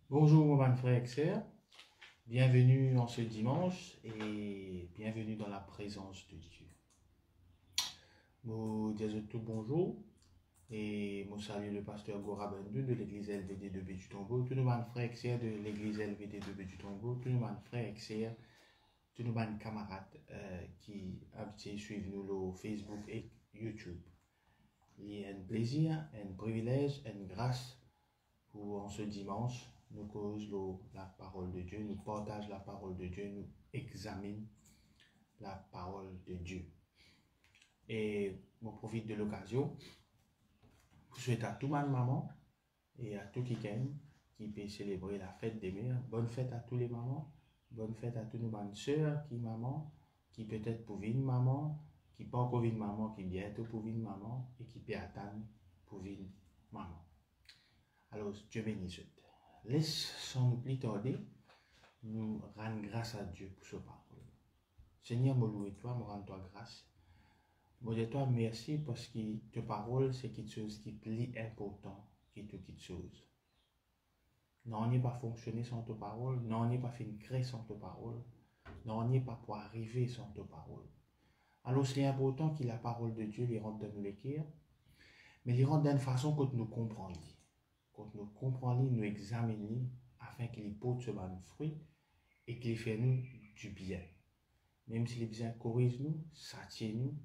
Bonjour mon bon frère et sœur, bienvenue en ce dimanche et bienvenue dans la présence de Dieu. Nous disons tout bonjour et nous saluons le pasteur Gora Bendu de l'église LVD de du Tombeau, tous nos bons frères et sœurs de l'église LVD de du Tombeau, tous nos bons frères et sœurs, tous nos bons camarades qui habitent suivent nous sur Facebook et YouTube. Il y a un plaisir, un privilège, une grâce pour en ce dimanche. Nous causons la parole de Dieu, nous partageons la parole de Dieu, nous examinons la parole de Dieu. Et je profite de l'occasion pour souhaiter à tout le monde, maman, et à tout qui peut célébrer la fête des mères. Bonne fête à tous les mamans, bonne fête à toutes nos bonnes sœurs qui maman, qui peut-être pour une maman, qui pas encore une maman, qui bientôt pour une maman, et qui peut attendre pour une maman. Alors, Dieu bénisse. Laisse sans nous plus tarder, nous rendre grâce à Dieu pour ce parole. Seigneur, me loue toi, me rends toi grâce. Me dis toi merci parce que ta parole, c'est quelque chose qui est plus important que toute chose. Non, on n'est pas fonctionné sans ta parole, non, on n'est pas fait créer sans ta parole, non, on n'est pas pour arriver sans ta parole. Alors, c'est important que la parole de Dieu les rentre dans nos cœurs, mais les rentre d'une façon que nous comprenons. Quand nous comprenons, nous examinons, afin qu'il porte ce bon fruit et qu'il fait nous du bien. Même si les biens corrigent nous, ça tient nous,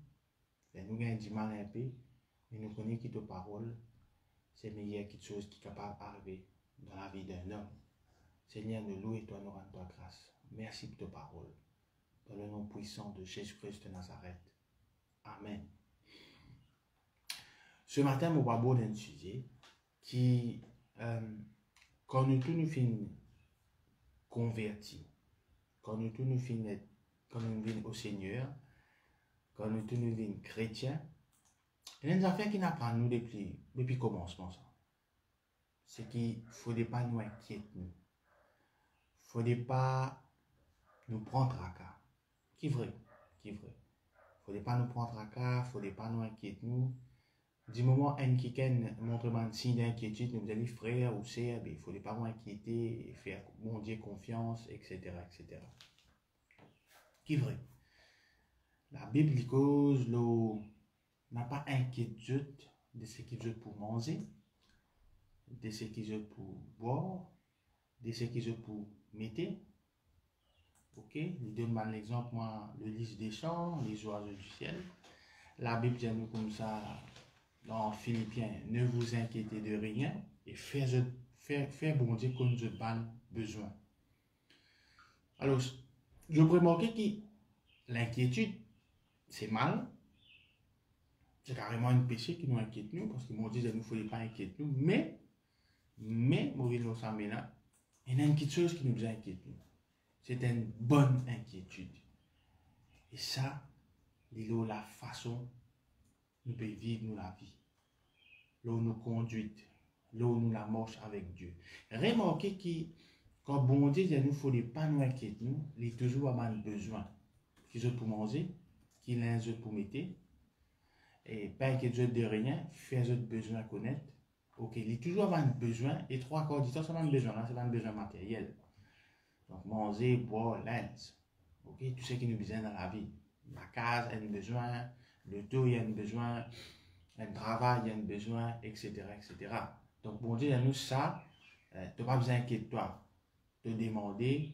fait nous gagner du mal un peu, mais nous connaissons que ta parole, c'est meilleur quelque chose qui est capable d'arriver dans la vie d'un homme. Seigneur, nous louons et toi, nous rendons toi grâce. Merci pour ta parole. Dans le nom puissant de Jésus-Christ de Nazareth. Amen. Ce matin, nous va aborder un sujet qui, quand nous tous nous finissons convertis, quand nous tous nous finissons, quand nous venons au Seigneur, quand nous tous nous venons chrétiens, il y a des affaires qui n'apprennent nous depuis le commencement. C'est qu'il ne faudrait pas nous inquiéter. Il ne faudrait pas nous prendre à cas. Qui est vrai? Qui est vrai? Il ne faudrait pas nous prendre à cas, il ne faudrait pas nous inquiéter. Du moment où quelqu'un montre un signe d'inquiétude, nous allons frère ou sœur, il ne faudrait pas nous inquiéter et faire mon Dieu confiance, etc. etc. Qui est vrai? La Bible cause n'a pas inquiétude de ce qu'ils ont pour manger, de ce qu'ils ont pour boire, de ce qu'ils ont pour mettre. Ok? Je donne un exemple, moi, le lys des champs, les oiseaux du ciel. La Bible dit nous comme ça dans Philippiens, ne vous inquiétez de rien et faire bon Dieu qu'on nous a besoin. Alors, je peux remarquer que l'inquiétude, c'est mal. C'est carrément un péché qui nous inquiète nous, parce que mon Dieu, il ne faut pas inquiéter nous, mais, mauvais nous semble là, il y a une petite chose qui nous inquiète nous. C'est une bonne inquiétude. Et ça, c'est la façon nous pouvons vivre nous, la vie. Là où nous conduite, là où nous la marche avec Dieu. Remarquez que quand bon Dieu, il ne faut pas nous inquiéter nous, il est toujours à besoin. Qu'ils ont pour manger, qu'ils ont pour mettre. Et pas inquiéter de rien, faire autres besoins connaître. Ok, il est toujours avoir besoin, et trois quarts du temps, c'est pas un besoin, là, c'est pas un besoin matériel. Donc, manger, boire, lens. Ok, tout ce qui nous besoin dans la vie. La case a un besoin, le taux, il y a un besoin, un travail, il y a un besoin, etc., etc. Donc, bon Dieu, il y a nous ça, tu n'as pas besoin d'inquiéter toi, te demander,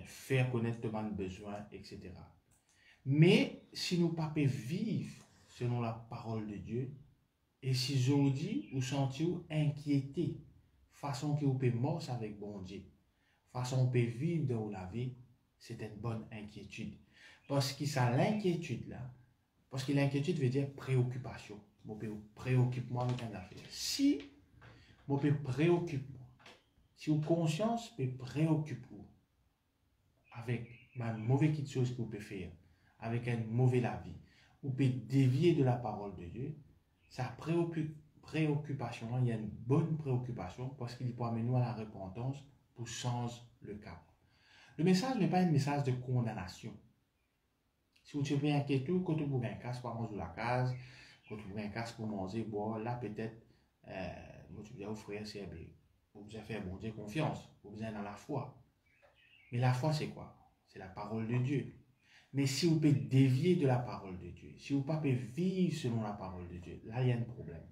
faire connaître ton besoin, etc. Mais, si nous ne pouvons pas vivre selon la parole de Dieu, et si aujourd'hui, vous sentez inquiété, façon que vous pouvez mordre avec bon Dieu, façon que vous pouvez vivre dans la vie, c'est une bonne inquiétude. Parce que ça, l'inquiétude là, parce que l'inquiétude veut dire préoccupation. Vous pouvez vous préoccuper moi avec une affaire. Si vous pouvez préoccuper moi, si vos conscience peut préoccuper vous avec une mauvaise chose que vous pouvez faire, avec une mauvaise la vie, vous pouvez dévier de la parole de Dieu, sa préoccupation, il y a une bonne préoccupation parce qu'il peut amener nous à la repentance pour changer le cap. Le message n'est pas un message de condamnation. Si vous êtes inquiété, quand vous avez un casse pour manger la case, quand vous avez un casse pour manger, boire, là peut-être, vous avez frère, c'est Vous avez fait bon Dieu confiance. Vous êtes dans la foi. Mais la foi, c'est quoi? C'est la parole de Dieu. Mais si vous pouvez dévier de la parole de Dieu, si vous ne pouvez pas vivre selon la parole de Dieu, là, il y a un problème.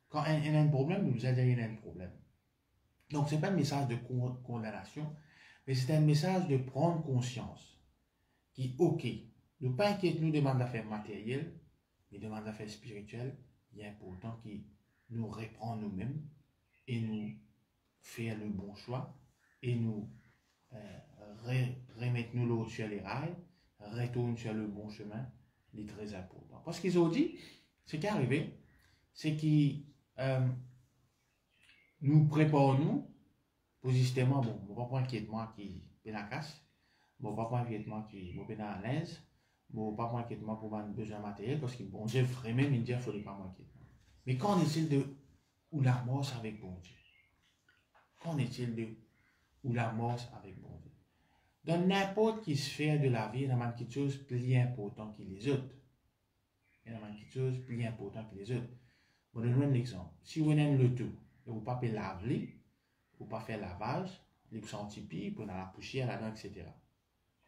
Quand il y a un problème, vous allez dire qu'il y a un problème. Donc, ce n'est pas un message de condamnation, mais c'est un message de prendre conscience. Qui, ok, ne pas inquiéter nous demande d'affaires matérielles, mais demande d'affaires spirituelles, il est important qu'il nous reprend nous-mêmes et nous faire le bon choix et nous remettre nous sur les rails, retourner sur le bon chemin, c'est très important. Parce qu'ils ont dit, ce qui est arrivé, c'est qu'ils nous préparent nous pour justement, bon, on va pas inquiétement qui est la casse, bon, pas inquiétement qui est à l'aise, bon, pas inquiétement pour avoir besoin matériel, parce que bon Dieu, vraiment, il dit, il ne faut pas m'inquiéter. Mais qu'en est-il de où la mort avec bon Dieu? Qu'en est-il de où la mort avec bon Dieu? Dans n'importe quelle sphère de la vie, il y a quelque chose de plus important que les autres. Il y a quelque chose de plus important que les autres. Je vous donne un exemple. Si vous avez le tout, et vous ne pouvez pas laver, vous ne pouvez pas faire lavage, vous sentez pire, vous avez la poussière là-dedans, etc.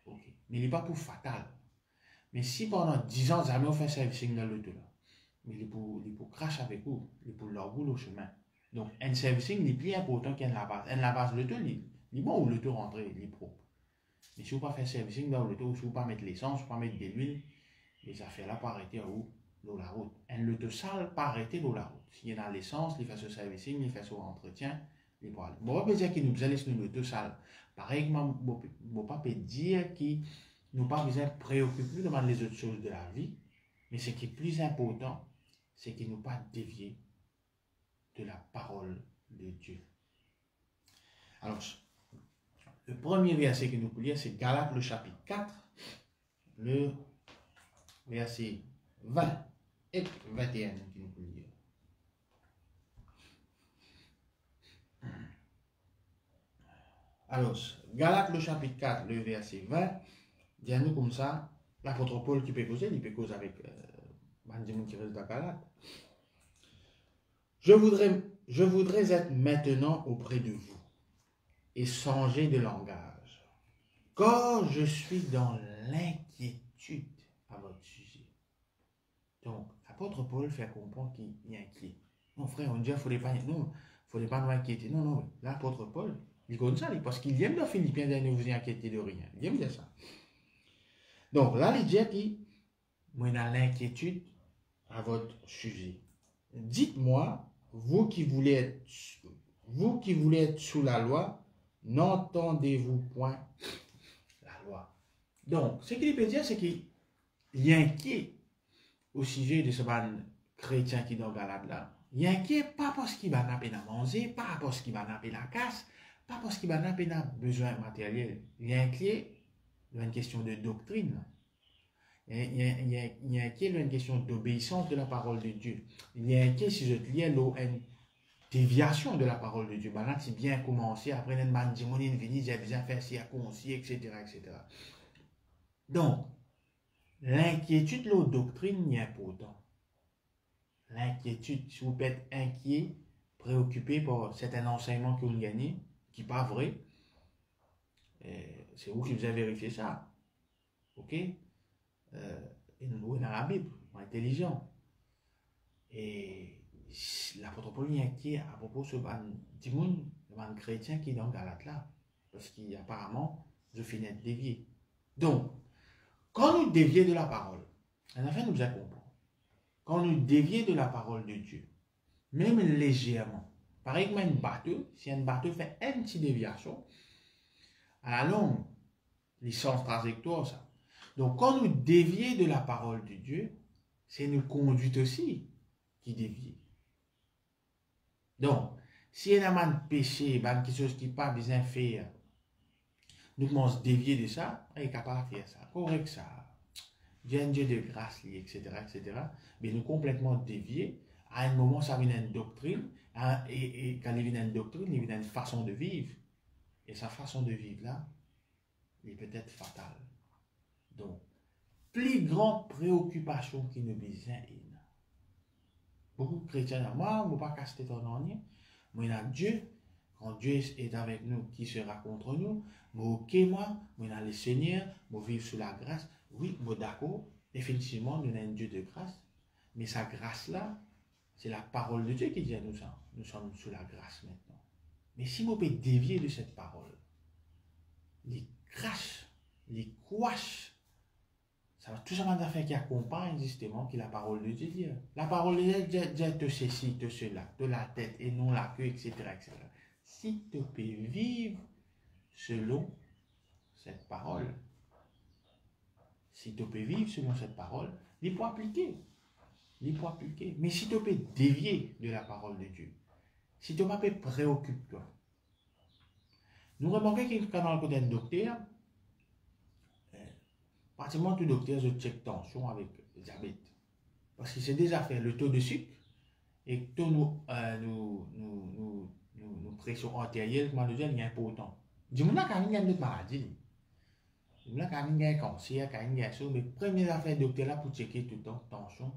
Okay. Mais il n'est pas pour fatal. Mais si pendant 10 ans, jamais vous faites servicing dans l'auto, mais il est pour cracher avec vous, il est pour leur boule au chemin. Donc, un servicing est plus important qu'un lavage. Un lavage l'auto, il est bon ou l'auto rentré, il est propre. Mais si vous ne pouvez pas faire servicing dans l'auto, si vous ne pouvez pas mettre l'essence, si vous ne pouvez pas mettre de l'huile, les affaires-là pas arrêter où dans la route. Un l'auto sale pas arrêter dans la route. S'il y a l'essence, il fait ce servicing, il fait ce entretien, il peut aller. Bon, on peut dire qu'il nous a laissé l'auto sale. Pareillement, on ne peut pas dire qu'il nous pas besoin de préoccuper devant les autres choses de la vie, mais ce qui est plus important, c'est qu'il ne nous pas dévier de la parole de Dieu. Alors, le premier verset que nous pouvons lire, c'est Galates, le chapitre 4, le verset 20 et 21 que nous pouvons lire. Alors, Galates, le chapitre 4, le verset 20, dis-nous comme ça, l'apôtre Paul qui peut causer, il peut causer avec Benjamin qui reste dans Galates. Je voudrais être maintenant auprès de vous et changer de langage, car je suis dans l'inquiétude à votre sujet. Donc, l'apôtre Paul fait comprendre qu'il est inquiet. Non, frère, on dit qu'il ne faut pas nous inquiéter. Non, non, l'apôtre Paul, il connaît ça, parce qu'il aime dans Philippiens de ne vous inquiéter de rien. Il aime dire ça. Donc, là, il dit qu'il moi, dans l'inquiétude à votre sujet. Dites-moi, vous qui voulez être sous la loi, n'entendez-vous point la loi? Donc, ce qu'il peut dire, c'est qu'il est inquiet au sujet de ce chrétien qui est dans Galate là. Il est inquiet pas parce qu'il va n'a à manger, pas parce qu'il va n'a la casse, pas parce qu'il va n'a besoin matériel. Il est inquiet d'une question de doctrine. Il est inquiet d'une question d'obéissance de la parole de Dieu. Il est inquiet si je lis une déviation de la parole de Dieu. Maintenant, c'est bien commencé, après, il m'a dit, j'ai besoin de faire ci, à conseiller, etc., etc. Donc, l'inquiétude de la doctrine est importante. L'inquiétude, si vous êtes inquiet, préoccupé par certains enseignements que vous gagnez, qui n'est pas vrai, c'est vous qui vous avez vérifié ça. Ok? Et nous, dans la Bible, intelligent. Et l'apôtre Paul est inquiet à propos de ce chrétien qui est dans Galate là. Parce qu'apparemment, je finis de dévier. Donc, quand nous dévions de la parole, en fait, nous allons comprendre. Quand nous dévions de la parole de Dieu, même légèrement, pareil comme un bateau, si un bateau fait une petite déviation, à la longue, les sens trajectoires, ça. Donc, quand nous dévions de la parole de Dieu, c'est nous conduite aussi qui dévie. Donc, si il y a un péché, quelque chose qui n'est pas bien fait, nous commençons à dévier de ça, il est capable de faire ça, correct ça, Dieu Dieu de grâce, etc., etc. Mais nous complètement déviés, à un moment, ça vient une doctrine, et quand il vient une doctrine, il vient une façon de vivre. Et sa façon de vivre là, est peut-être fatale. Donc, plus grande préoccupation qui nous besoin est. Beaucoup de chrétiens, moi, je ne vais pas casser ton ennui, moi, il y a Dieu, quand Dieu est avec nous, qui sera contre nous? Mais ok, moi dans le Seigneur, moi vivre sous la grâce. Oui, moi d'accord, définitivement, nous avons un Dieu de grâce. Mais sa grâce-là, c'est la parole de Dieu qui dit à nous ça. Nous sommes sous la grâce maintenant. Mais si vous pouvez dévier de cette parole, les crash, les couaches, ça va tout simplement faire qui accompagne justement qui la parole de Dieu dit. La parole de Dieu dit de ceci, de cela, de la tête et non la queue, etc., etc. Si tu peux vivre selon cette parole, si tu peux vivre selon cette parole, il faut appliquer. Il faut appliquer. Mais si tu peux dévier de la parole de Dieu, si tu peux préoccuper toi, nous remarquons qu'il y a dans le côté d'un docteur, pratiquement tout docteur se check tension avec le diabète. Parce qu'il sait déjà faire le taux de sucre et que nos pressions artérielles, comment le dire, est important. Dis-moi là, quand il y a une autre maladie. Dis-moi là, quand il y a un cancer, quand il y a ça, mais première affaire docteur là pour checker tout le temps tension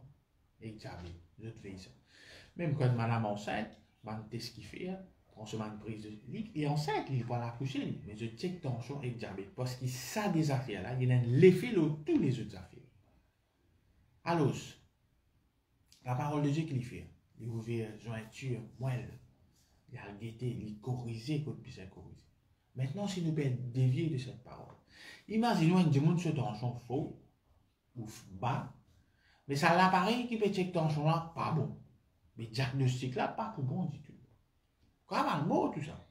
et diabète. Je te fais ça. Même quand madame enceinte, je test ce qu'il fait, on se met une prise de liquide et enceinte, il ne peut pas la coucher, mais je check tension et diabète parce qu'il sait des affaires là, il y a l'effet de toutes les autres affaires. Alors, la parole de Dieu qu'il fait, il ouvre jointure, moelle, il a guetté, il corrigé, qu'on puisse corriger. Maintenant, si nous pouvons dévier de cette parole, imaginons un monde sur tension faux ou bas, mais ça l'appareil qui peut check tension là, pas bon. Mais diagnostic là, pas pour bon du tout. Comment le mot tout ça?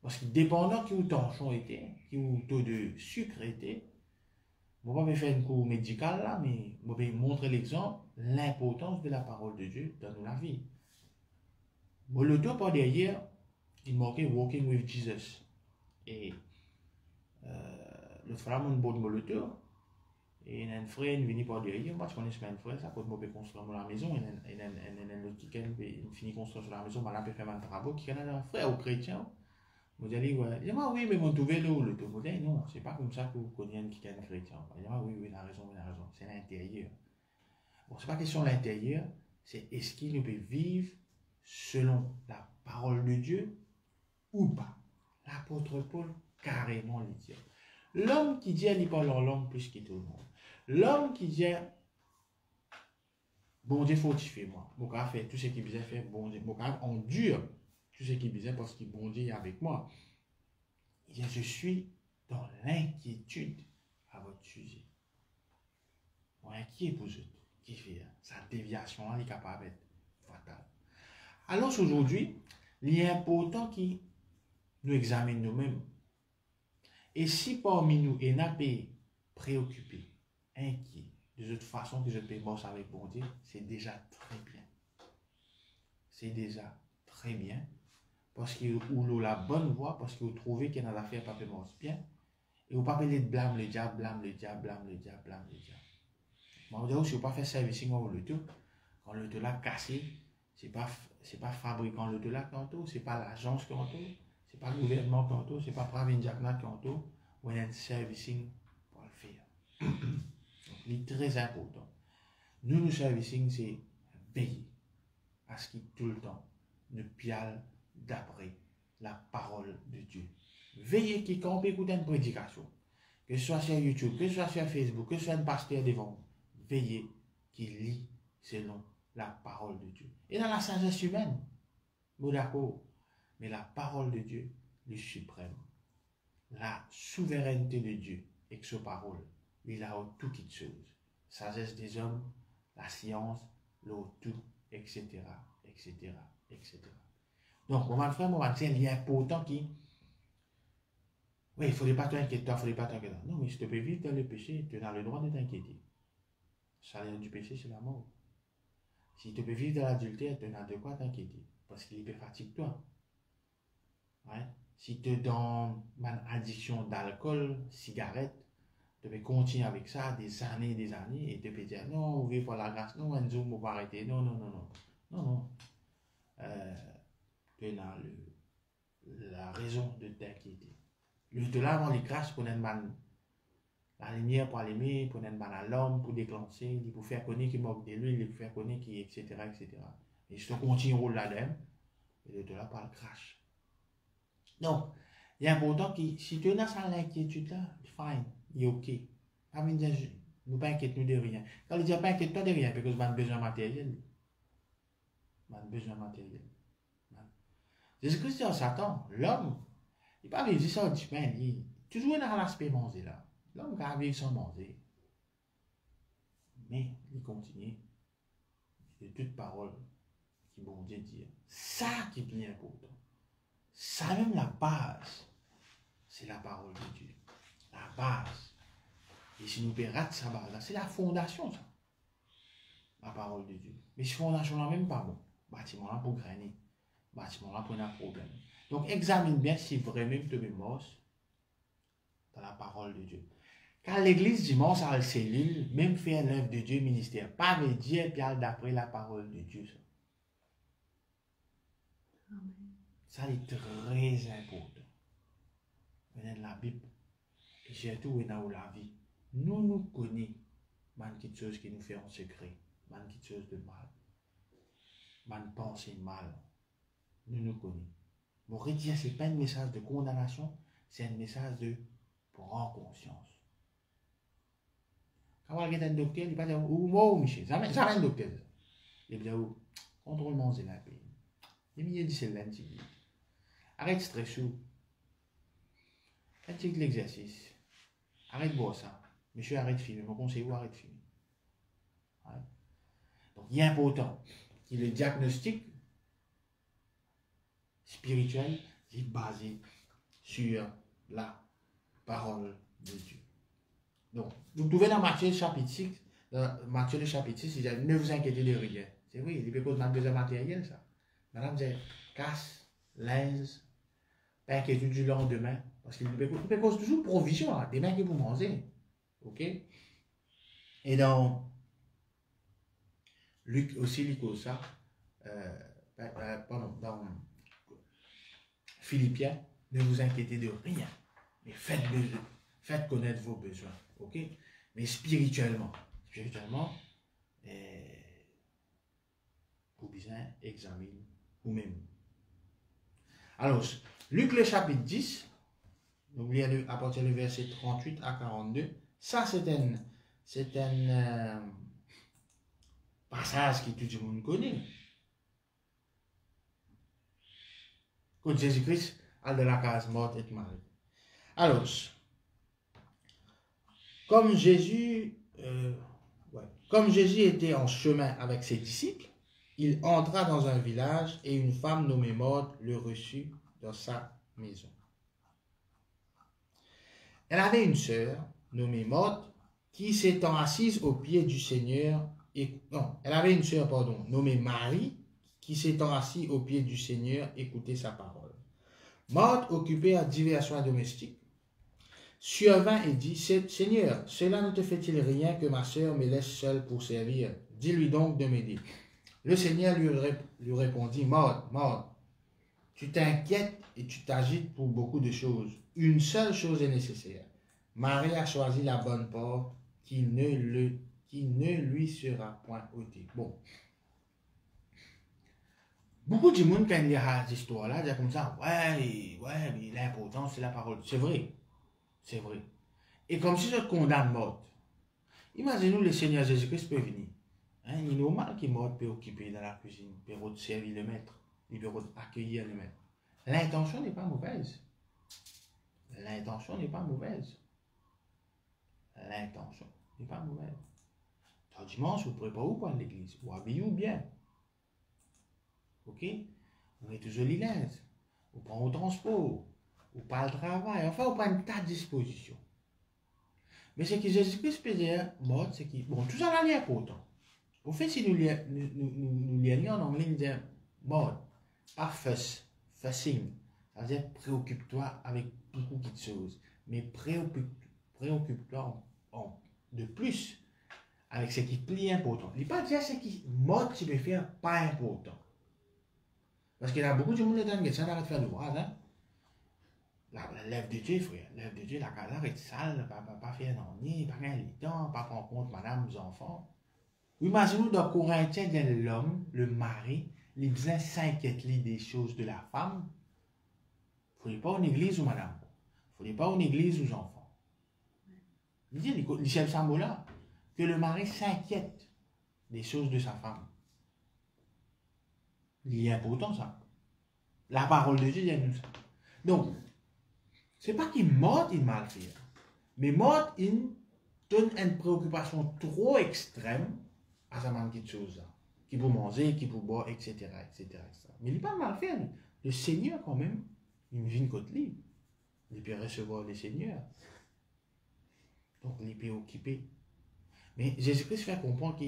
Parce que dépendant qui où tension était, qui où taux de sucre était, je ne vais pas faire un cours médical là, mais je vais montrer l'exemple, l'importance de la parole de Dieu dans la vie. Bon, le tour par derrière, il marquait Walking with Jesus. Et l'autre frère, mon bon le tour. Et il y a un frère, il vient par derrière, parce qu'on est un frère, ça peut me construire la maison, et il y a un autre qui finit construire sur la maison, mais là, il peut faire un travail, qui est un frère ou chrétien. Je dis, ouais. Il dit, oui, mais mon trouvé le tour. Je dis, non, c'est pas comme ça que vous connaissez qui est un chrétien. Il dit, oui, il a raison, c'est l'intérieur. Bon, c'est pas question de l'intérieur, c'est est-ce qu'il nous peut vivre selon la parole de Dieu ou pas. L'apôtre Paul, carrément, il dit. L'homme qui dit, il parle en langue plus que tout le monde. L'homme qui dit, bon Dieu fortifie moi. Mon cas fait tout ce qu'il besoin faire, bon Dieu. Mon cas endure tout ce qu'il besoin parce que bon Dieu est avec moi. Il dit, je suis dans l'inquiétude à votre sujet. Bon, inquiet pour eux. Qui fait sa déviation, elle est capable d'être fatale. Alors aujourd'hui, il est important que nous examinions nous-mêmes. Et si parmi nous, il y a des préoccupés, inquiets, de toute façon que je peux bosser avec bon Dieu, c'est déjà très bien. C'est déjà très bien. Parce que vous avez la bonne voie, parce que vous trouvez qu'il y a des affaires pas bien. Et vous ne pouvez pas blâmer le diable, blâme le diable, blâme le diable, blâme le diable. Mais si vous ne pas faire service quand le tout, quand le tout l'a cassé, ce n'est pas fabricant le tout là tantôt, ce n'est pas l'agence tantôt, ce n'est pas le gouvernement tantôt, ce n'est pas Pravin Jacknat tantôt, ou un servicing pour le faire. Donc, c'est très important. Nous servicing, c'est veiller à ce qu'il tout le temps nous piale d'après la parole de Dieu. Veillez qui quand on peut écouter une prédication, que ce soit sur YouTube, que ce soit sur Facebook, que ce soit un pasteur devant vous, veillez qu'il lit selon la parole de Dieu. Et dans la sagesse humaine, bon d'accord, mais la parole de Dieu, le suprême, la souveraineté de Dieu, et que sa parole, il a tout qui chose. Sagesse des hommes, la science, le tout, etc., etc., etc. Donc, mon frère, mon frère, il est important qu'il... Oui, il ne faudrait pas t'inquiéter, il ne faudrait pas t'inquiéter. Non, mais si tu peux vivre dans le péché, tu as le droit de t'inquiéter. Le salaire du péché, c'est la mort. Si tu peux vivre dans l'adultère, tu as de quoi t'inquiéter. Parce qu'il peut fatiguer toi. Ouais. Si tu es dans une addiction d'alcool, cigarette, tu peux continuer avec ça des années, et tu peux dire non, on vit pour la grâce, non, un jour, on va arrêter. Non, non, non, non. Non, non. Tu as la raison de t'inquiéter. Le de là, avant les grâces pour une man, la lumière pour allumer, pour une man à l'homme, pour déclencher, pour faire connaître qui moque de lui, pour faire connaître qui, etc., etc. Et si tu continues au rôle là-dedans, et de là, par le crash. Donc, il est important que si tu es dans cette inquiétude-là, fine, il est OK. Pas me dire, nous pas inquiéter de rien. Quand il dit pas inquiète-toi de rien, parce que j'ai besoin matériel. J'ai besoin matériel. Jésus-Christ dit Satan, l'homme, il pas vivre sans du pain, il toujours dans l'aspect manger là. L'homme qui a vivre sans manger. Mais il continue de toute parole qui bon Dieu dit. Ça qui est bien important. Ça même la base, c'est la parole de Dieu. La base. Et si nous perdons sa base, c'est la fondation, ça. La parole de Dieu. Mais si fondation là même pas bon, bâtiment là pour grainer, bâtiment là pour un problème. Donc examine bien si vraiment tu es mort dans la parole de Dieu. Car l'église dimanche à la cellule, même fait l'œuvre de Dieu ministère, pas me dire puis d'après la parole de Dieu. Ça. Amen. Ça est très important. Dans la Bible, et surtout dans la vie, nous connaissons quelque chose qui nous fait en secret, quelque chose de mal, man pensée mal. Nous connaissons. Mon redire, ce n'est pas un message de condamnation, c'est un message de prendre conscience. Quand on regarde un docteur, il ne dit pas oh, Michel, ça va un docteur. Il dit oh, contrôle-moi, c'est la paix. Il me dit c'est l'anti. Arrête de stresser. Faites l'exercice. Arrête de boire ça. Monsieur, arrête de filmer. Mon conseil, vous arrête de filmer. Ouais. Donc, il est important que le diagnostic spirituel est basé sur la parole de Dieu. Donc, vous trouvez dans Matthieu chapitre 6, il dit ne vous inquiétez de rien. C'est vrai, il peut cause de besoin matériel, ça. Madame dit casse, linge, pas inquiétude du lendemain. Parce qu'il peut cause toujours provision, hein, des mains que vous mangez. Ok? Et dans Luc aussi, il cause ça. Dans Philippiens, ne vous inquiétez de rien. Mais faites connaître vos besoins. Ok? Mais spirituellement, vous bien examiner vous-même. Alors, Luc le chapitre 10, n'oubliez à partir du verset 38 à 42, ça c'est un passage que tout le monde connaît. Quand Jésus-Christ a de la case morte et Marie. Alors, comme Jésus était en chemin avec ses disciples, il entra dans un village et une femme nommée Marthe le reçut dans sa maison. Elle avait une sœur nommée Marthe qui s'étant assise aux pieds du Seigneur nommée Marie qui s'étant assise aux pieds du Seigneur écoutait sa parole. Marthe, occupée à divers soins domestiques, survint et dit, Seigneur, cela ne te fait-il rien que ma sœur me laisse seule pour servir? Dis-lui donc de m'aider. Le Seigneur lui répondit, Marthe, tu t'inquiètes et tu t'agites pour beaucoup de choses. Une seule chose est nécessaire. Marie a choisi la bonne part qui ne lui sera point ôtée. Bon. Beaucoup de monde, quand il y a cette histoire-là, disent comme ça, ouais, mais l'important, c'est la parole. C'est vrai. C'est vrai. Et comme si je condamne Marthe. Imaginez-nous, le Seigneur Jésus-Christ peut venir. Hein, il est normal qu'il Marthe peut occuper dans la cuisine, peut servir le maître, il peut accueillir le maître. L'intention n'est pas mauvaise. L'intention n'est pas mauvaise. L'intention n'est pas mauvaise. Le dimanche, vous préparez pour l'église, vous habillez bien. Ok? Vous mettez joli linge, vous prenez au transport, vous pas le travail, enfin, vous prenez une tas de disposition. Mais ce que Jésus-Christ peut dire, c'est que, bon, tout ça là est important. Au fait, si nous lions en anglais, nous disons, pas fussing, ça veut dire préoccupe-toi avec beaucoup de choses, mais préoccupe-toi de plus avec ce qui est plus important. Il ne pas dire ce qui tu peux faire pas important. Parce qu'il y a beaucoup de monde qui ça arrête de faire l'ouvrage. Hein? L'œuvre de Dieu, frère. L'œuvre de Dieu, la caleur est sale, pas faire non, pas gagner le temps, pas prendre compte madame, les enfants. Imaginez-vous dans Corinthiens, l'homme, le mari, il besoin s'inquiète des choses de la femme Il ne faut pas en église ou madame. Il ne faut pas en église aux enfants. Il dit, les ça là que le mari s'inquiète des choses de sa femme. Il est important ça. La parole de Dieu dit nous ça. Donc, ce n'est pas qu'il mord une mal fait, mais mord une donne une préoccupation trop extrême à sa manque de choses là. Qui peut manger, qui peut boire, etc. Mais il n'est pas mal fait. Le Seigneur, quand même, il vient de côté. Il peut recevoir le Seigneur. Donc, il peut occuper. Mais Jésus-Christ fait comprendre que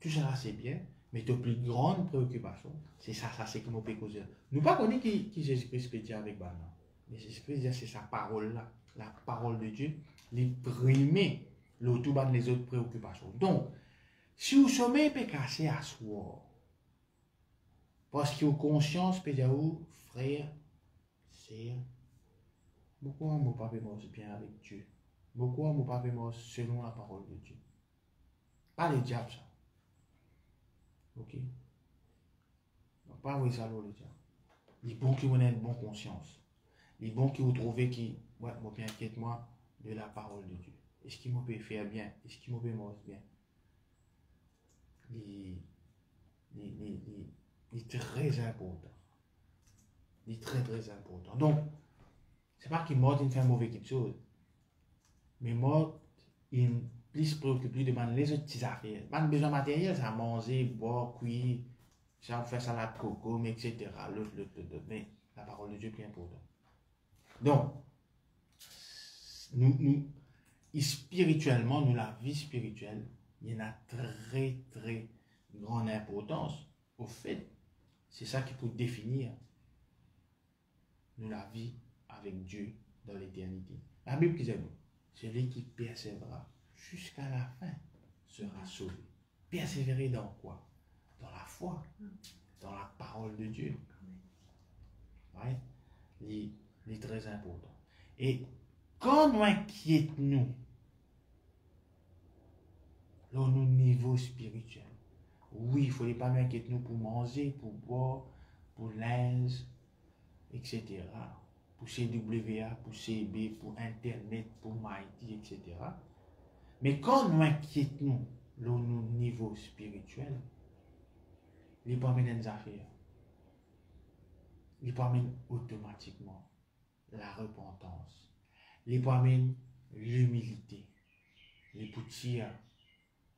tout ça, c'est bien, mais ta plus grande préoccupation, c'est ça c'est que nous peut causer. Nous pas connaître qui Jésus-Christ peut dire avec Bana. Mais Jésus-Christ dit c'est sa parole là, la parole de Dieu, les primer l'auto les autres préoccupations. Donc, si vous sommeil peut casser à soi, parce que vous conscience peut dire frère, sœur, pourquoi mon papa est bien avec Dieu? Pourquoi mon papa est selon la parole de Dieu? Pas le diable ça. Ok? Donc, pas oui, ça le diable. Il est bon que vous ayez une bonne conscience. Il est bon que vous trouvez qui, ouais, moi bien inquiète-moi de la parole de Dieu. Est-ce qu'il m'a peut faire bien? Est-ce qu'il m'a peut manger bien? Il est très important. Il est très très important. Donc, c'est pas qu'il mort, il fait un mauvais quelque chose. Mais mort, il plus préoccupé de les autres petites affaires. Pas de besoin matériel, ça manger, boire, cuire, ça faire salade coco, etc. L'autre. Mais la parole de Dieu est plus importante. Donc, spirituellement, la vie spirituelle, il y en a très très grande importance. Au fait, c'est ça qui peut définir la vie avec Dieu dans l'éternité. La Bible qui dit, celui qui persévérera jusqu'à la fin sera sauvé. Persévérer dans quoi? Dans la foi, dans la parole de Dieu. Ouais? C'est très important. Et quand nous inquiétons dans nos niveaux spirituels, oui, il ne faut pas nous inquiéter pour manger, pour boire, pour linge, etc. Pour CWA, pour CB, pour Internet, pour Mighty, etc. Mais quand nous inquiétons dans nos niveaux spirituels, il peut amener des affaires. Il peut amener automatiquement la repentance. Il peut amener l'humilité. Il peut tirer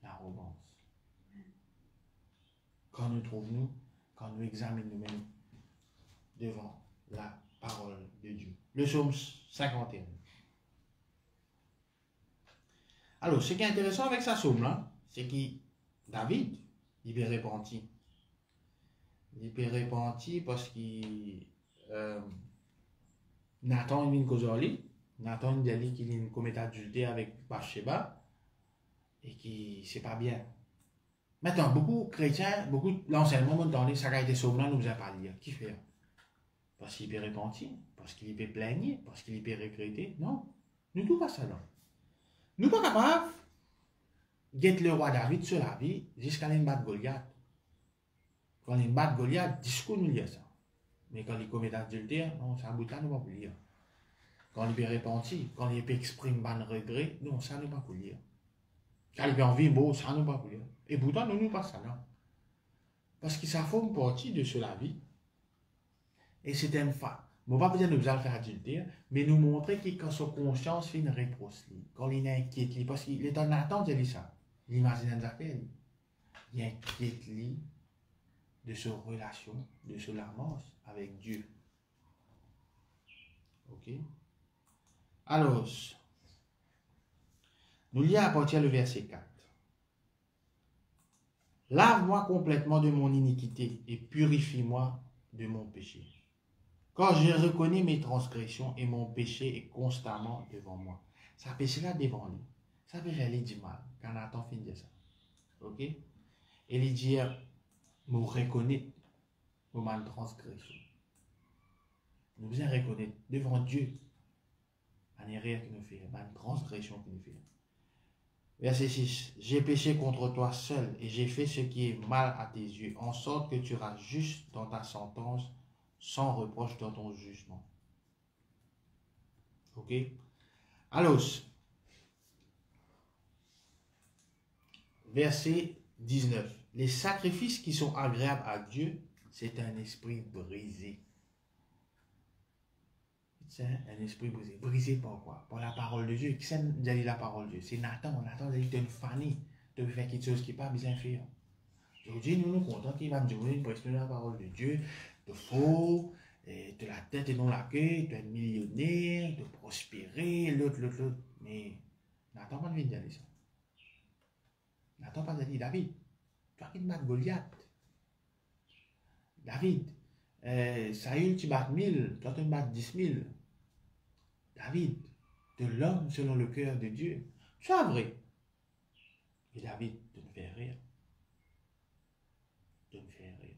l'arrogance. Quand nous trouvons, quand nous examinons nous-mêmes devant la parole de Dieu. Le psaume 51. Alors, ce qui est intéressant avec ce psaume-là, c'est que David, il est repenti. Il est repenti parce que Nathan il vient causer. Nathan il dit qu'il commet adultère avec Bathsheba et que c'est pas bien. Maintenant, beaucoup de chrétiens, beaucoup l'enseignement m'ont ça a été psaume-là, nous a pas lire. Qui fait? Parce qu'il peut repentir, parce qu'il peut plaigner, parce qu'il peut regretter. Non, nous tout pas ça là. Nous pas capables d'être le roi David sur la vie jusqu'à une batte Goliath. Quand il bat Goliath, discours nous lire ça. Mais quand il commet adultère, non, ça bout là, nous pas pour lire. Quand il peut repentir, quand il peut exprimer un regret, non, ça nous pas pour lire. Quand il peut envie, bon, ça nous pas pour lire. Et pourtant, nous pas ça là. Parce que ça forme partie de cela vie. Et c'est un fait. On ne va pas dire que nous allons faire adultère, mais nous montrer que quand son conscience fait une réponse, quand il est inquiet, parce qu'il est en attente de ça. Il imagine des affaires. Il est inquiet de sa relation, de son amance avec Dieu. Ok? Alors, nous lisons à partir du verset 4. Lave-moi complètement de mon iniquité et purifie-moi de mon péché. Quand je reconnais mes transgressions et mon péché est constamment devant moi. Ça péché là devant lui. Ça peut aller du mal. Quand Nathan finit de ça. Ok? Et il dit, nous reconnaître nos transgressions. Nous devons reconnaître devant Dieu une erreur qui nous fait, une transgression qui nous fait. Verset 6. J'ai péché contre toi seul et j'ai fait ce qui est mal à tes yeux, en sorte que tu seras juste dans ta sentence, sans reproche dans ton jugement. Ok? Alors, verset 19. Les sacrifices qui sont agréables à Dieu, c'est un esprit brisé. C'est un esprit brisé. Brisé par quoi? Par la parole de Dieu. Qui c'est dit la parole de Dieu? C'est Nathan. Nathan a dit une famille de faire quelque chose qui n'est pas bien fait. Aujourd'hui, nous nous contents qu'il va me dire une pression de la parole de Dieu, de faux, de la tête et non la queue, de millionnaire, de prospérer, l'autre. Mais Nathan pas de dire ça. Nathan pas de dire David, tu as qui te battre Goliath. David, Saül, tu bats 1000, toi tu bats 10 000. David, de l'homme selon le cœur de Dieu. C'est vrai. Et David, de ne faire rien. De ne faire rien.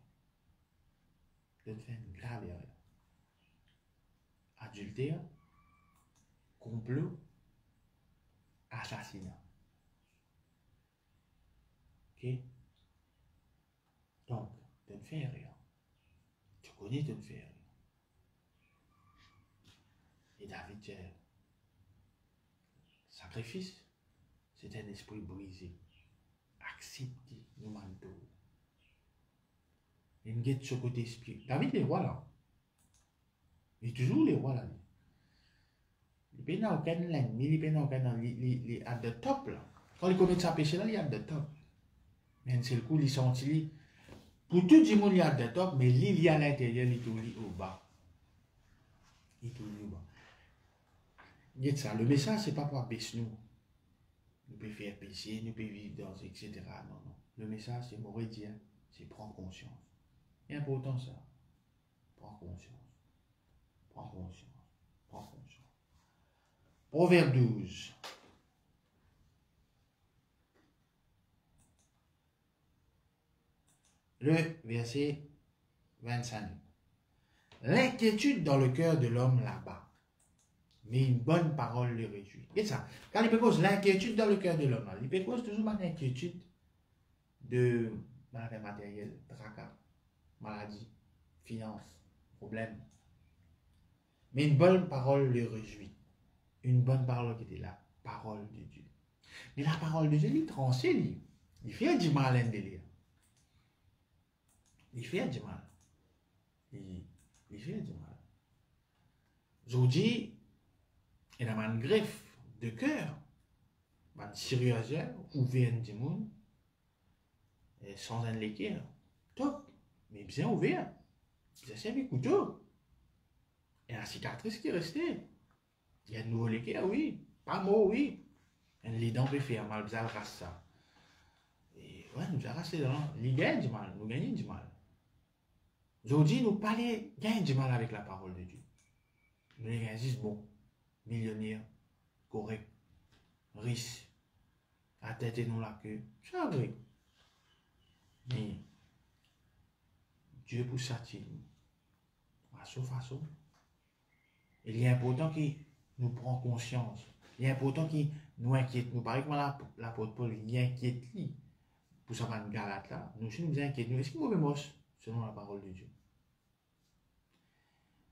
De ne faire une grave erreur. Adultère, complot, assassinat. Ok? Donc, de ne faire rien. Tu connais de ne faire rien. Et David dit, sacrifice, c'est un esprit brisé. Accepté, nous manteau. Il y a ce côté spirituel. David est roi là. Il est toujours le roi là. Il n'est pas aucun l'ennemi, il n'est pas aucun. Il est à the top là. Quand il commet sa péché là, il est à the top. Mais c'est le coup, il senti. Pour tout le monde, il est à the top, mais lui, il est à l'intérieur, il est au bas. Il est au bas. Il y a ça. Le message, ce n'est pas pour abaisser nous. Nous pouvons faire péché, nous pouvons vivre dans, etc. Non, non. Le message, c'est morédien, c'est prendre conscience. C'est important ça. Prends conscience. Prends conscience. Prends conscience. Proverbe 12. Le verset 25. L'inquiétude dans le cœur de l'homme là-bas, mais une bonne parole le réjouit. Et ça, quand il peut cause l'inquiétude dans le cœur de l'homme, il peut cause toujours une inquiétude de malheur matériel, tracas, maladie, finances, problèmes. Mais une bonne parole le réjouit. Une bonne parole qui était la parole de Dieu. Mais la parole de Dieu, il transcende, il fait du mal à l'intérieur. Il fait du mal. Il fait du mal. Aujourd'hui, il y a une greffe de cœur, une chirurgien ouvert du monde, sans un léquer. Top, mais bien ouvert. J'ai servi couteau. Il y a la cicatrice qui est restée. Il y a un nouveau léquer, oui. Pas mot, oui. Les dents peuvent faire mal, vous avez rassé ça. Et ouais, nous avons rassé les dents. Ils gagnent du mal, nous gagnons du mal. Aujourd'hui, nous gagnons du mal avec la parole de Dieu. Nous les gagnons bon, millionnaire, correct, riche, à tête et non la queue. C'est vrai. Mais Dieu pour s'attirer. À ce façon. Il est important qu'il nous prenne conscience. Il est important qu'il nous inquiète. Nous paraît que l'apôtre Paul, il inquiète lui. Pour ça, une galate là. Nous aussi, nous inquiétons. Est-ce qu'il est mauvais selon la parole de Dieu?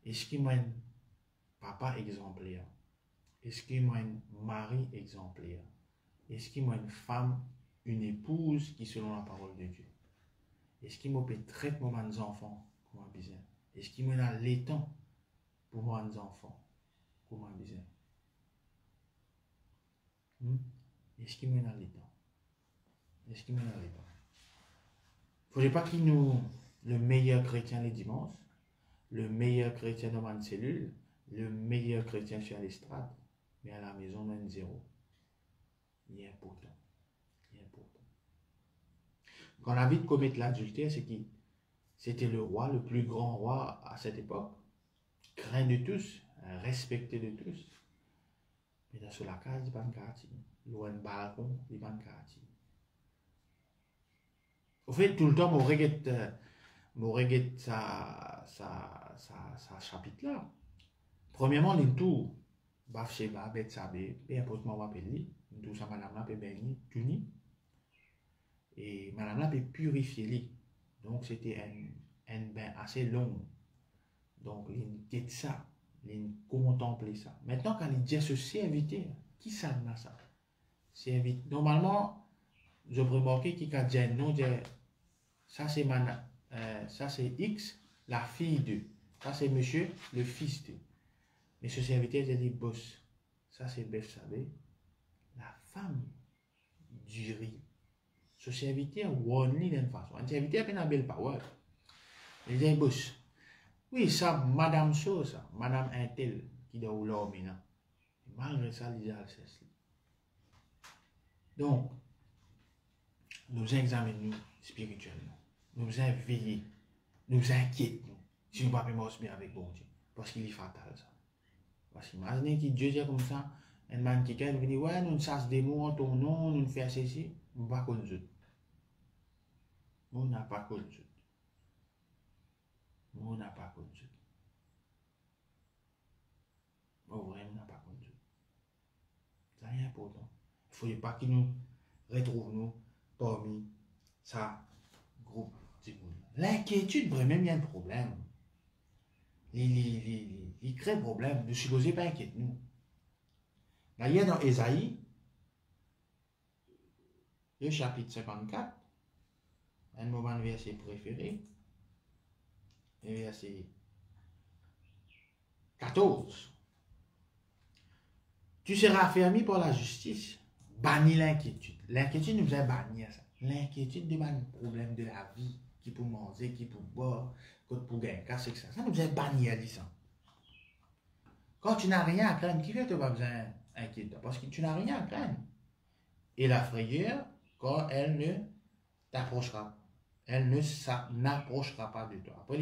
Est-ce qu'il y a un papa exemplaire? Est-ce qu'il y a un mari exemplaire? Est-ce qu'il y a une femme, une épouse qui selon la parole de Dieu? Est-ce qu'il y a un traitement de mes enfants comme un bizarre? Est-ce qu'il y a l'étang pour mes enfants comme un bizarre? Est-ce qu'il y a l'étang? Est-ce qu'il y a l'étang? Il ne faut pas qu'il nous, le meilleur chrétien les dimanches, le meilleur chrétien dans ma cellule, le meilleur chrétien sur l'estrade, mais à la maison, on a une zéro. Il est important. Il est important. Quand David commet l'adultère, c'est qui? C'était le roi, le plus grand roi à cette époque, craint de tous, respecté de tous. Mais dans sur la case, il n'y a pas de quartier. Loin de balcon, il n'y a pas de quartier. Au fait, tout le temps, mon regrette sa chapitre là. Premièrement, il tout, Bathsheba, Bethsabée, peu importe moi appelle tout ça, madame là peut bénir, puni. Et madame là peut purifier lui. Donc c'était un bain assez long. Donc il quitte ça. Il contempler ça. Maintenant, quand il dit ce serviteur, qui ça dans ça? Serviteur. Normalement, je remarqué qu'il a dit un nom, ça c'est ça c'est X, la fille de. Ça c'est monsieur, le fils de. Mais ce serviteur, il dit boss. Ça c'est Bethsabée, la femme du riz. Ce serviteur, one d'une façon. Un serviteur, il a une belle parole. Il dit boss. Oui, ça, madame chose, madame Intel, qui doit ou l'homme, malgré ça, il dit à ceci. Donc, nous examinons spirituellement, nous éveillons, nous inquiétons, si nous ne pouvons pas bien avec bon Dieu, parce qu'il est fatal ça. Parce qu'imaginez que Dieu dit comme ça, un man qui dit, ouais, nous chassons des mots en ton nom, nous faisons ceci, nous ne pas qu'on nous. Nous n'avons pas qu'on nous. Nous n'avons pas qu'on nous. Nous vraiment pas qu'on nous. C'est important. Il ne faut pas que nous retrouvions parmi ça groupe de monde. L'inquiétude, vraiment, il y a un problème. Il crée un problème. Ne supposez pas inquiéter nous. D'ailleurs, dans Ésaïe, le chapitre 54, un moment de verset préféré, le verset 14. Tu seras affermi par la justice. Bannis l'inquiétude. L'inquiétude nous a banni ça. L'inquiétude de un problème de la vie, qui peut manger, qui peut boire, qui peut gagner, c'est ça. Ça nous a banni à ça. Quand tu n'as rien à craindre, qui fait que tu n'as pas besoin d'inquiéter? Parce que tu n'as rien à craindre. Et la frayeur, quand elle ne t'approchera, elle ne n'approchera pas de toi. Après,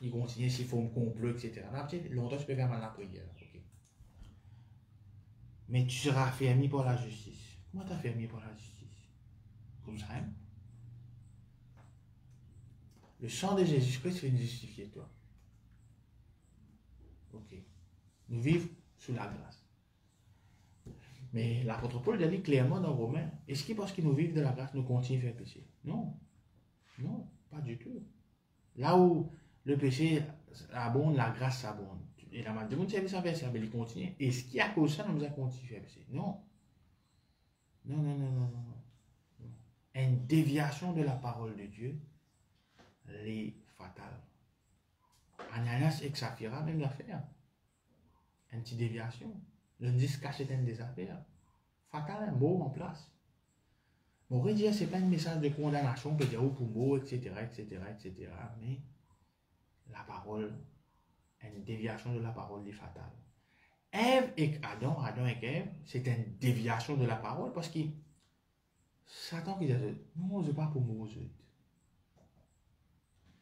il continue s'il faut me complot, etc. Après, longtemps, tu peux faire mal à la prière. Okay? Mais tu seras affermi par la justice. Comment tu es affermi par la justice? Comme ça, hein? Le sang de Jésus-Christ fait nous justifier toi. Ok. Nous vivons sous la grâce. Mais l'apôtre Paul a dit clairement dans Romains, est-ce que parce que nous vivons de la grâce, nous continuons à faire péché? Non. Non, pas du tout. Là où le péché abonde, la grâce abonde. Et la main de monde service à faire, il continue. Est-ce qu'il y a cause ça, nous avons continué à faire péché? Non. Non, non, non, non, non. Une déviation de la parole de Dieu, est fatale. Ananias et Saphira, même l'affaire. Une petite déviation. Le disque caché dans des affaires. Fatal, un mot en place. Bon, redire, ce n'est pas un message de condamnation, peut dire pour mot, etc., etc., etc. Mais la parole, une déviation de la parole est fatale. Ève et Adam et Ève, c'est une déviation de la parole parce que Satan qui dit, non, je ne pas pour mot.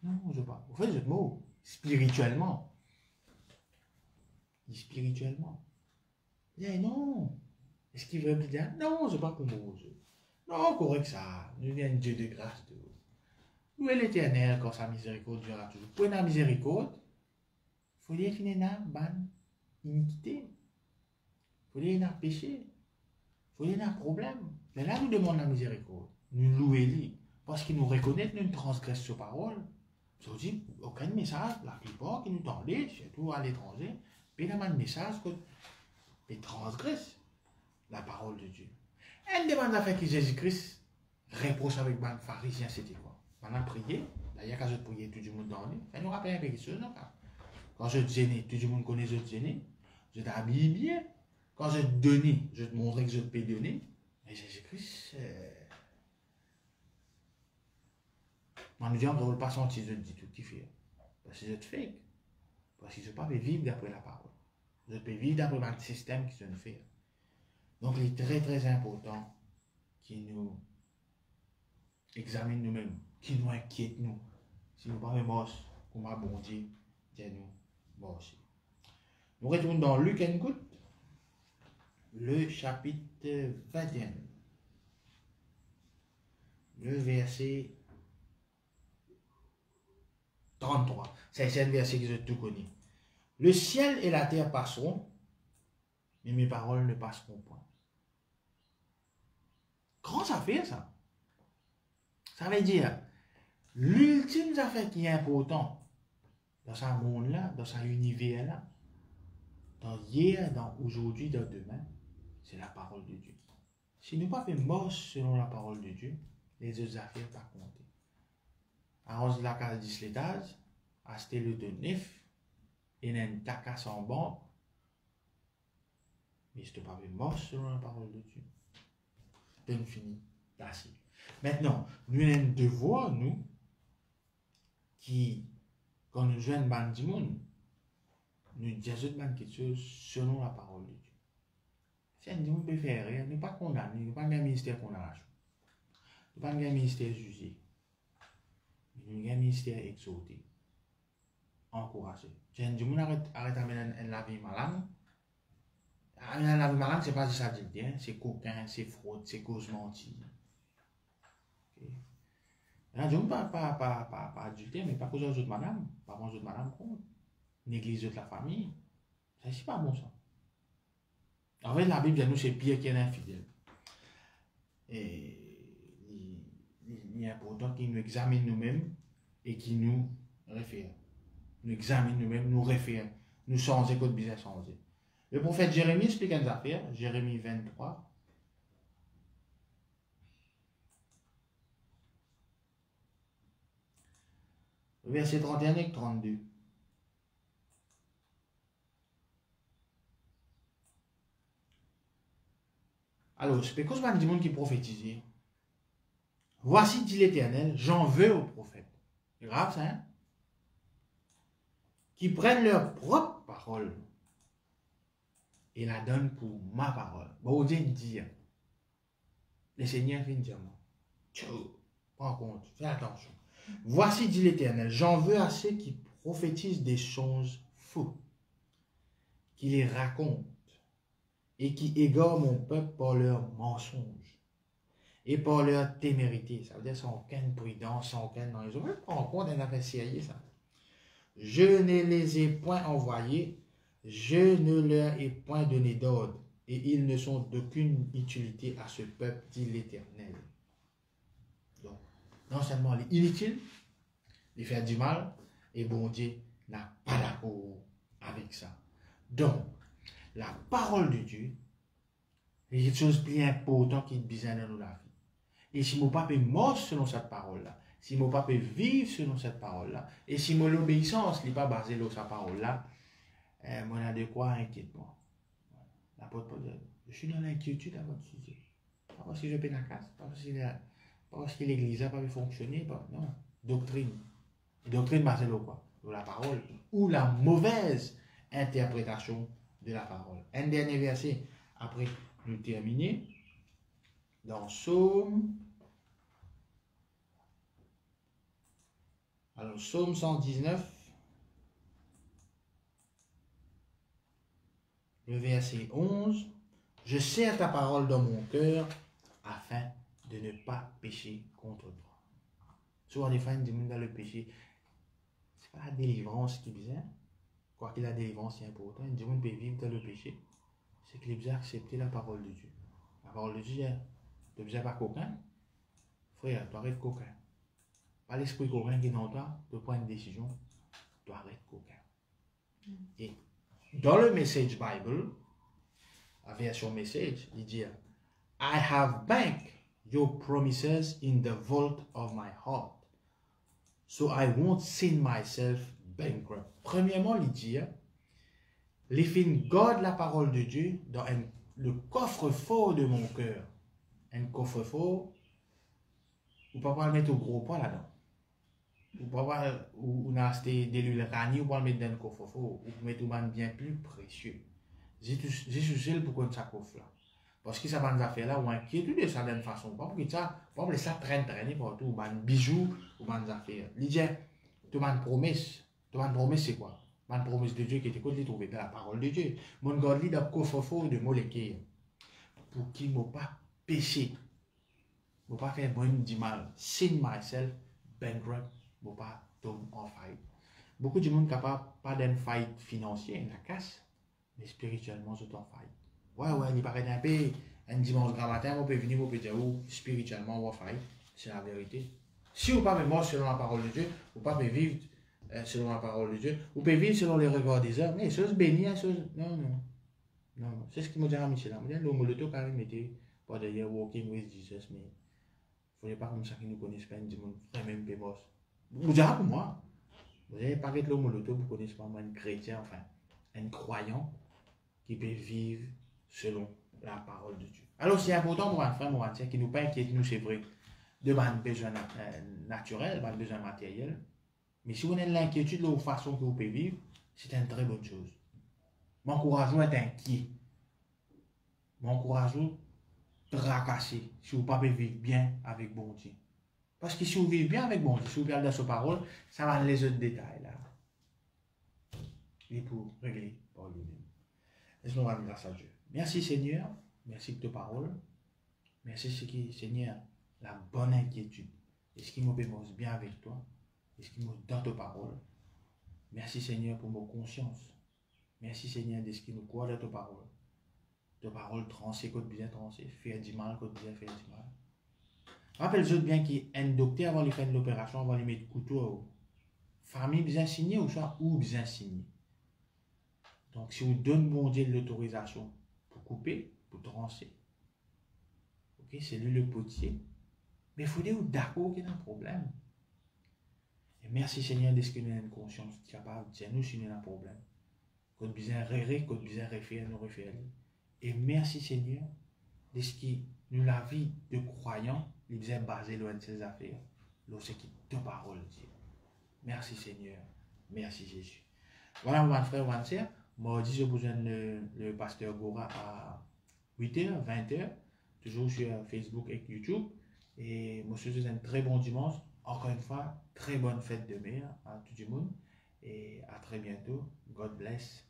Non, je ne pas. Vous faites ce mot spirituellement. Spirituellement. Il dit non. Est-ce qu'il veut dire non, je ne pas pour mot. Non, correct ça. Nous sommes un Dieu de grâce. Nous est l'Éternel quand sa miséricorde durera toujours. Pour la miséricorde, il faut dire qu'il y a une iniquité. Il faut dire qu'il y a un péché. Il faut dire qu'il y a un problème. Mais là, nous demandons la miséricorde. Nous louons-les. Parce qu'il nous reconnaît que nous transgressons sa parole. Ça veut dire aucun message, la plupart qui nous tendent, surtout à l'étranger, puis il y a un message qui transgresse la parole de Dieu. Elle demande à faire que Jésus-Christ reproche avec les pharisiens, c'était quoi? On a prié, d'ailleurs quand je priais, tout le monde dans lui. Ça nous rappelle un peu quelque chose, non? Quand je dînais, tout le monde connaît je dînais, je t'habille bien. Quand je donnais, je te montrais que je te peux donner. Mais Jésus-Christ, moi, nous disons qu'on ne veut pas sentir, je te dis tout qui fait. Parce que je te fake. Parce que je ne peux pas vivre d'après la parole. Je peux vivre d'après le système qui se fait. Donc, il est très, très important qu'il nous examine nous-mêmes, qu'il nous inquiète nous. Si nous ne sommes pas morts, comme a bon Dieu, nous morts. Nous retournons dans Luc and Good, le chapitre 21. Le verset 33. C'est un verset que je tout connais. Le ciel et la terre passeront, mais mes paroles ne passeront pas. Grosse affaire, ça. Ça veut dire, l'ultime affaire qui est important dans ce monde-là, dans cet univers-là, dans hier, dans aujourd'hui, dans demain, c'est la parole de Dieu. Si nous ne pas fait mort selon la parole de Dieu, les autres affaires ne pas compter. À 11 la case 10 l'étage, acheter le de neuf, et n'a ta casse en banque, mais je ne pas fait mort selon la parole de Dieu. Donc fini, assez. Maintenant, nous avons un devoir, nous, qui, quand nous jouons une du monde, nous disons quelque chose selon la parole de Dieu. Si un monde peut faire rien, nous ne pas condamner, nous ne pas un ministère condamnation. Nous ne pas un ministère jugé. Nous avons un ministère exhorté, encouragé. Si un monde arrête de mener la vie malade, la vie malade, ce n'est pas ça dit, c'est coquin, c'est fraude, c'est cause mentie. Je ne pas adultère, mais pas cause aux autres madame, pas aux autres madame contre. Néglige de la famille, ça c'est pas bon ça. En fait, la Bible nous c'est pire qu'un infidèle. Et il est important qu'il nous examine nous-mêmes et qu'il nous réfère. Nous examine nous-mêmes, nous réfère, nous changer code business changer. Le prophète Jérémie explique une affaire, Jérémie 23. Verset 31 et 32. Alors, c'est parce que du monde qui prophétise. Voici, dit l'Éternel, j'en veux aux prophètes. C'est grave ça, hein? Qui prennent leur propre parole et la donnent pour ma parole. Bon, Dieu dit, le Seigneur vient dire, prends compte, fais attention. Voici, dit l'Éternel, j'en veux à ceux qui prophétisent des choses faux, qui les racontent et qui égarent mon peuple par leurs mensonges et par leur témérité. Ça veut dire sans aucune prudence, sans aucune... Non, ils ont même pas en compte d'un affaire sérieux, ça. Je ne les ai point envoyés, je ne leur ai point donné d'ordre, et ils ne sont d'aucune utilité à ce peuple, dit l'Éternel. Donc, non seulement il est inutile, il fait du mal, et bon Dieu n'a pas d'accord avec ça. Donc, la parole de Dieu, c'est quelque chose de bien important qui est besoin dans la vie. Et si mon papa est mort selon cette parole-là, si mon papa vit selon cette parole-là, et si mon obéissance n'est pas basée sur sa parole-là, moi, j'ai de quoi inquiétement. L'apôtre Paul dit, je suis dans l'inquiétude à votre sujet. Pas parce que je paie la casse, pas parce que l'église n'a pas fonctionné, non. Doctrine. Et doctrine basée sur quoi? Sur la parole. Ou la mauvaise interprétation de la parole. Un dernier verset, après nous terminer, dans Psaume. Alors, Psaume 119, le verset 11. Je serre ta parole dans mon cœur afin de ne pas pécher contre toi. Souvent, des fois, ils disent dans le péché, c'est pas la délivrance qui est bizarre. Quoi qu'il la délivrance est important, ils disent qu'on peut vivre dans le péché. C'est qu'il est besoin d'accepter la parole de Dieu. La parole de Dieu, tu n'as besoin pas coquin. Frère, tu arrêtes coquin. Pas l'esprit coquin qui est dans toi, tu prends une décision, tu arrêtes coquin. Et dans le Message Bible, la version Message, il dit I have banked your promises in the vault of my heart, so I won't send myself bankrupt. Premièrement, il dit les films gardent la parole de Dieu dans le coffre-fort de mon cœur. Un coffre-fort, ou pas le mettre au gros poids là-dedans. Ou on a acheté de l'huile rani, ou pas le mettre dans le coffre-fort, ou mettre un bien plus précieux. J'ai choisi pour ça coffre là. Parce que ça va nous faire là, ou inquiétude de ça d'une façon. Pas pour ça, pas pour ça traîner partout, ou un bijou, ou un affaire. Il dit, tu m'as une promesse. Tu m'as une promesse, c'est quoi? Une promesse de Dieu qui était côté trouvé dans la parole de Dieu. Mon God lit dans le coffre-fort de molécules. Pour qu'il ne m'a pas péché. Je ne pas faire moi du mal. Sin myself, bankrupt, je ne pas tomber en faillite. Beaucoup de monde capable, pas d'une faillite financière, la casse, mais spirituellement, je suis en faillite. Ouais, il paraît un peu, un dimanche grand matin, on peut venir, on peut dire, spirituellement, on va faillite. C'est la vérité. Si vous ne pouvez pas mort selon la parole de Dieu, vous ne pouvez pas vivre selon la parole de Dieu. Vous pouvez vivre selon les regards des hommes. Mais chose bénie, chose. Non, non. Non, non. C'est ce qu'il m'a dit à Michel. Il m'a dit, l'homme, le tout, quand même, était pas d'ailleurs walking with Jesus, mais il ne faudrait pas comme ça qu'ils nous connaissent pas, ils nous disent, frère, même pémos. Vous dites, pour moi. Vous n'avez pas que l'homme, le tout, vous ne connaissez pas, moi, un chrétien, enfin, un croyant qui peut vivre selon la parole de Dieu. Alors, c'est important pour un frère, mon frère, qui nous pas inquiète, nous, c'est vrai, de nos besoins naturels, de nos besoins matériels. Mais si vous avez l'inquiétude de la façon que vous pouvez vivre, c'est une très bonne chose. M'encourageons à être inquiet. M'encourageons à tracasser si vous ne pouvez pas vivre bien avec bon Dieu. Parce que si vous vivez bien avec bon Dieu, si vous regardez dans sa parole, ça va les autres détails là. Et pour régler par lui-même. Laisse-nous rendre grâce à Dieu. Merci Seigneur. Merci pour ta parole. Merci Seigneur, la bonne inquiétude. Est-ce qu'il me pémose bien avec toi? Est-ce qu'il me donne ta parole? Merci Seigneur pour ma conscience. Merci Seigneur de ce qui nous croit dans ta parole. Ta parole tranchée, côté bien tranchée, faire du mal, côté bien faire du mal. Rappelle-vous bien qu'il y a un docteur avant de faire l'opération, avant de mettre le couteau. Famille bien signée ou soit ou bien signée. Donc si vous donnez bon Dieu l'autorisation pour couper, pour trancher, ok, c'est lui le potier. Mais il faut dire d'accord qu'il y a un problème. Et merci Seigneur de ce que nous avons une conscience capable de dire nous si nous avons un problème. Quand bien rêver, quand bien référer, nous référer. Et merci Seigneur de ce qui nous la vie de croyants, il disait basé loin de ses affaires. Lorsque ta parole dit. Merci Seigneur. Merci Jésus. Voilà mon frère, mon sœur. Mardi, je besoin le pasteur Gora à 8h, 20h, toujours sur Facebook et YouTube. Et moi, je vous souhaite un très bon dimanche. Encore une fois, très bonne fête de mer à tout le monde. Et à très bientôt. God bless.